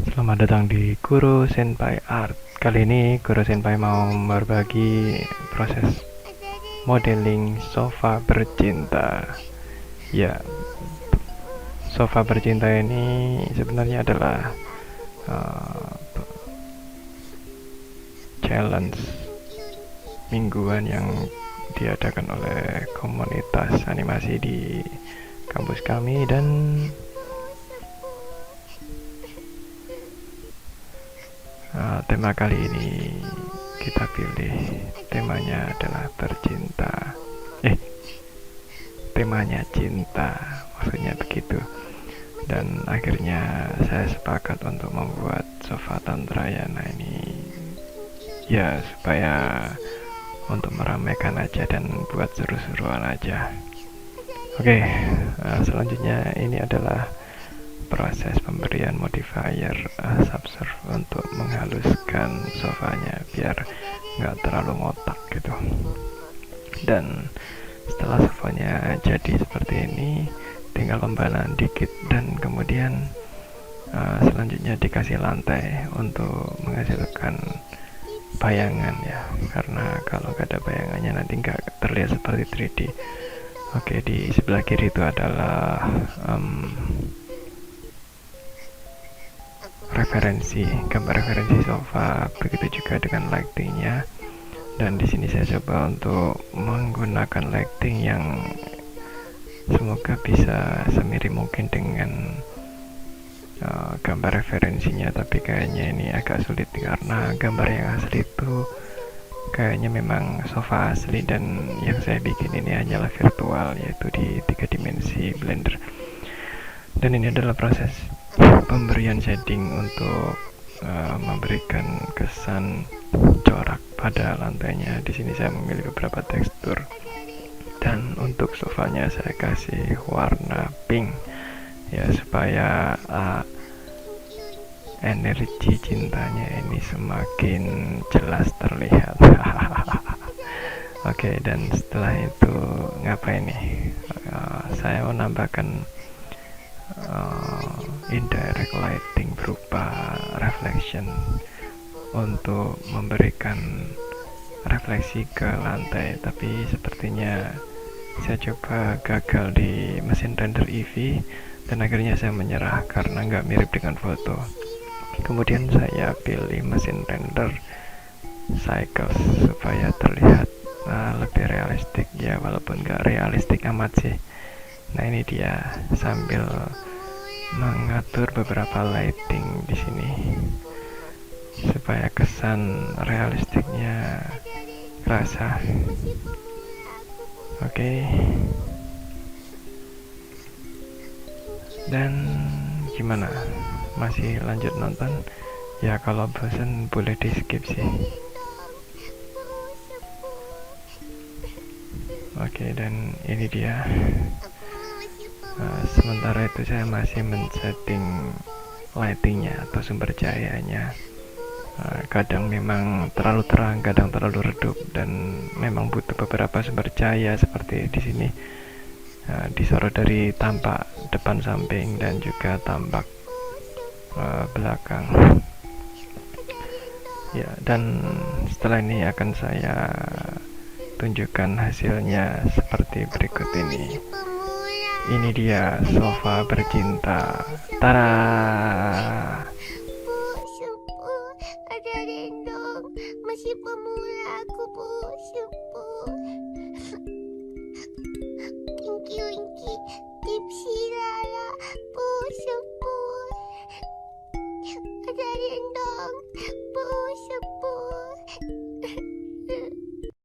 Selamat datang di Kuro Senpai Art. Kali ini Kuro Senpai mau berbagi proses modeling sofa bercinta. Ya, sofa bercinta ini sebenarnya adalah uh, challenge mingguan yang diadakan oleh komunitas animasi di kampus kami, dan tema kali ini kita pilih temanya adalah bercinta. Temanya cinta, maksudnya begitu. Dan akhirnya saya sepakat untuk membuat sofa Tantrayana ini, ya supaya untuk meramaikan aja dan buat seru-seruan aja. Oke, selanjutnya ini adalah proses pemberian modifier subsurf untuk menghaluskan sofanya biar nggak terlalu ngotak gitu. Dan setelah sofanya jadi seperti ini, tinggal pembalaan dikit dan kemudian selanjutnya dikasih lantai untuk menghasilkan bayangan ya, karena kalau gak ada bayangannya nanti nggak terlihat seperti 3D. Oke, di sebelah kiri itu adalah gambar referensi sofa, begitu juga dengan lightingnya. Dan di sini saya coba untuk menggunakan lighting yang semoga bisa semirip mungkin dengan gambar referensinya, tapi kayaknya ini agak sulit karena gambar yang asli itu kayaknya memang sofa asli, dan yang saya bikin ini hanyalah virtual, yaitu di 3 dimensi Blender. Dan ini adalah proses pemberian shading untuk memberikan kesan corak pada lantainya. Di sini saya memilih beberapa tekstur, dan untuk sofanya saya kasih warna pink ya, supaya energi cintanya ini semakin jelas terlihat. Oke, dan setelah itu ngapain nih? Saya menambahkan indirect lighting berupa reflection untuk memberikan refleksi ke lantai, tapi sepertinya saya coba gagal di mesin render Eevee, dan akhirnya saya menyerah karena nggak mirip dengan foto. Kemudian saya pilih mesin render Cycles supaya terlihat lebih realistik ya, walaupun nggak realistik amat sih. Nah, ini dia sambil mengatur beberapa lighting di sini supaya kesan realistiknya kerasa. Oke. Dan gimana? Masih lanjut nonton? Ya kalau bosan boleh di skip sih. Oke, dan ini dia. Sementara itu saya masih men-setting lightingnya atau sumber cahayanya. Kadang memang terlalu terang, kadang terlalu redup, dan memang butuh beberapa sumber cahaya seperti di sini, disorot dari tampak depan, samping, dan juga tampak belakang. Ya, dan setelah ini akan saya tunjukkan hasilnya seperti berikut ini. Ini dia sofa bercinta. Tara. Ada rendong, masih pemula aku bu, syupu. Winky winky, tipsy lala, bu, syupu. Ada rendong,